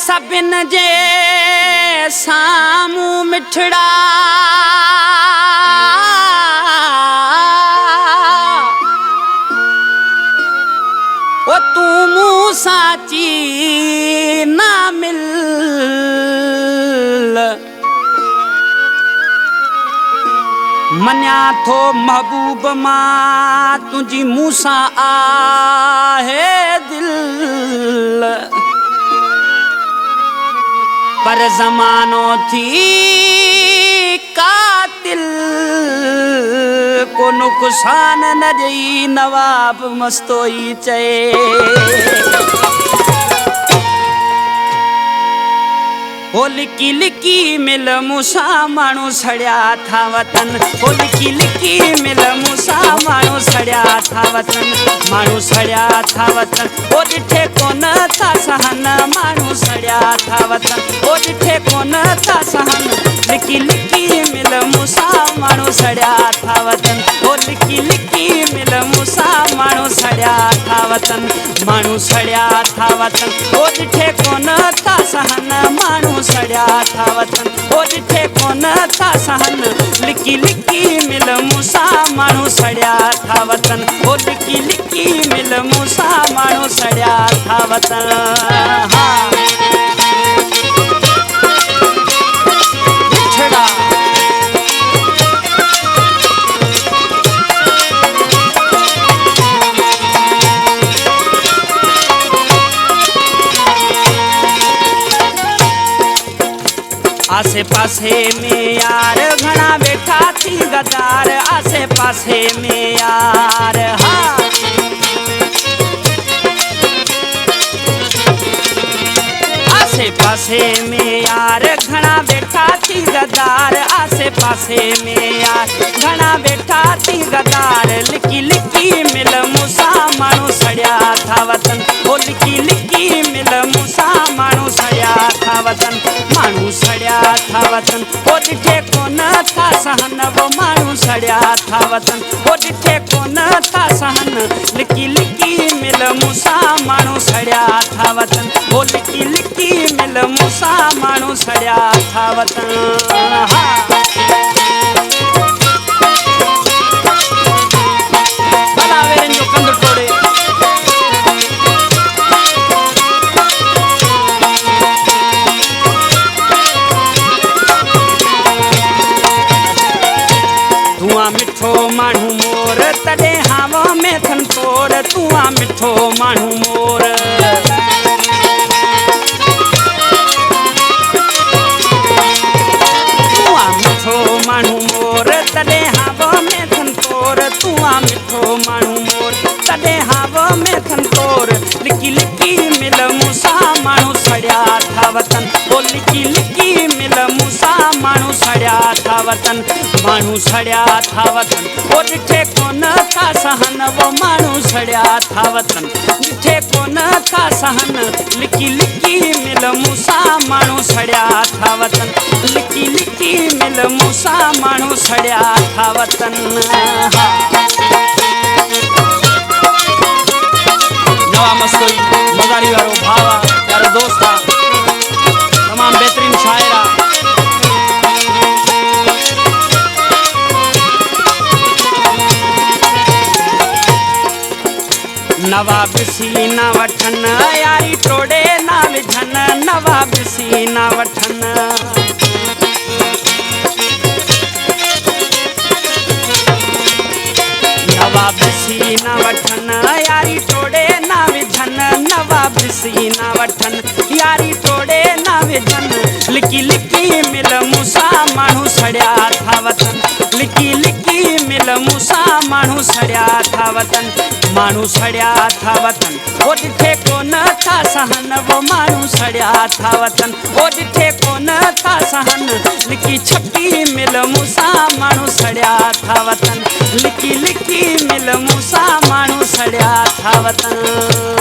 सबिन जे सामूं मिठड़ा ओ तू मूं साची ना मिल मन्या थो महबूब मां तुझी मूसा आहे दिल पर ज़मानो थी कातिल को नुक़सान न ॾेई नवाब मस्तोई चए ओ लिकी लिकी मिल मूसा माण्हू सड़िया था वतन ओ लिकी लिकी मिल मूसा माण्हू सड़िया था वतन माण्हू सड़िया था वतन ओ ॾिठे कोन था सहन माण्हू सड़िया था वतन ओ ॾिठे कोन था सहन लिकी लिकी मिल मूसा माण्हू सड़िया था वतन ओ लिकी लिकी मिल मूसा माण्हू सड़िया था वतन माण्हू सड़िया था वतन ओ ॾिठे कोन था सहन माण्हू सड़िया था वतन ओ ॾिठे कोन था सहन लिकी लिकी मिल मूसा माण्हू सड़िया था वतन ओ लिकी लिकी मिल मूसा माण्हू सड़िया था वतन हाँ मिठड़ा आसे पासे में यार घना बैठा थी गदार आसे पासे में यार हाँ आसे पासे में यार घना बैठा थी गदार आसे पासे में यार घना बैठा थी गदार लिकी लिकी मिल मूसा माण्हू सड़िया था वतन ओ लिकी लिकी मिल मूसा माण्हू सड़िया था वतन माण्हू सड़िया था वतन ओ ॾिठे कोन था सहन वो माण्हू सड़िया था वतन ओ ॾिठे कोन था सहन लिकी लिकी मिल मूसा माण्हू सड़िया था वतन ओ लिकी लिकी मिल मूसा माण्हू सड़िया था वतन हाँ भला वेरनि जो कंद टोड़े मिठो माण्हू मोर तॾहिं हाव में थन तोड़ तूं आ मिठो माण्हू मोर तूं आ मिठो माण्हू मोर तॾहिं हाव में थन तोड़ तूं आ मिठो माण्हू मोर तॾहिं हाव में थन तोड़ लिकी लिकी मिल मूसा माण्हू सड़िया था वतन ओ लिकी लिकी मिल मूसा माण्हू सड़िया था वतन माण्हू सड़िया था वतन ओ ॾिठे कोन था सहन वो माण्हू सड़िया था वतन ॾिठे कोन था सहन लिकी लिकी मिल मूसा माण्हू सड़िया था वतन लिकी लिकी मिल मूसा माण्हू सड़िया था वतन नवा मस्तोई मज़ारी वारो भावा यारो दोस्त तमाम बेहतरीन शायरा नवाब सीना वठन यारी टोड़े ना विझन नवाब सीना वठन नवाब सीना वठन यारी टोड़े ना विझन नवाब सीना वठन यारी टोड़े ना विझन लिकी लिकी मिल मूसा माण्हू सड़िया था वतन लिकी लिकी मिल मूसा माण्हू सड़िया था वतन माण्हू सड़िया था वतन ओ ॾिठे कोन था सहन वो माण्हू सड़िया था वतन ओ ॾिठे कोन था सहन लिकी छपी मिल मूसा माण्हू सड़िया था वतन लिकी लिकी मिल मूसा माण्हू सड़िया था वतन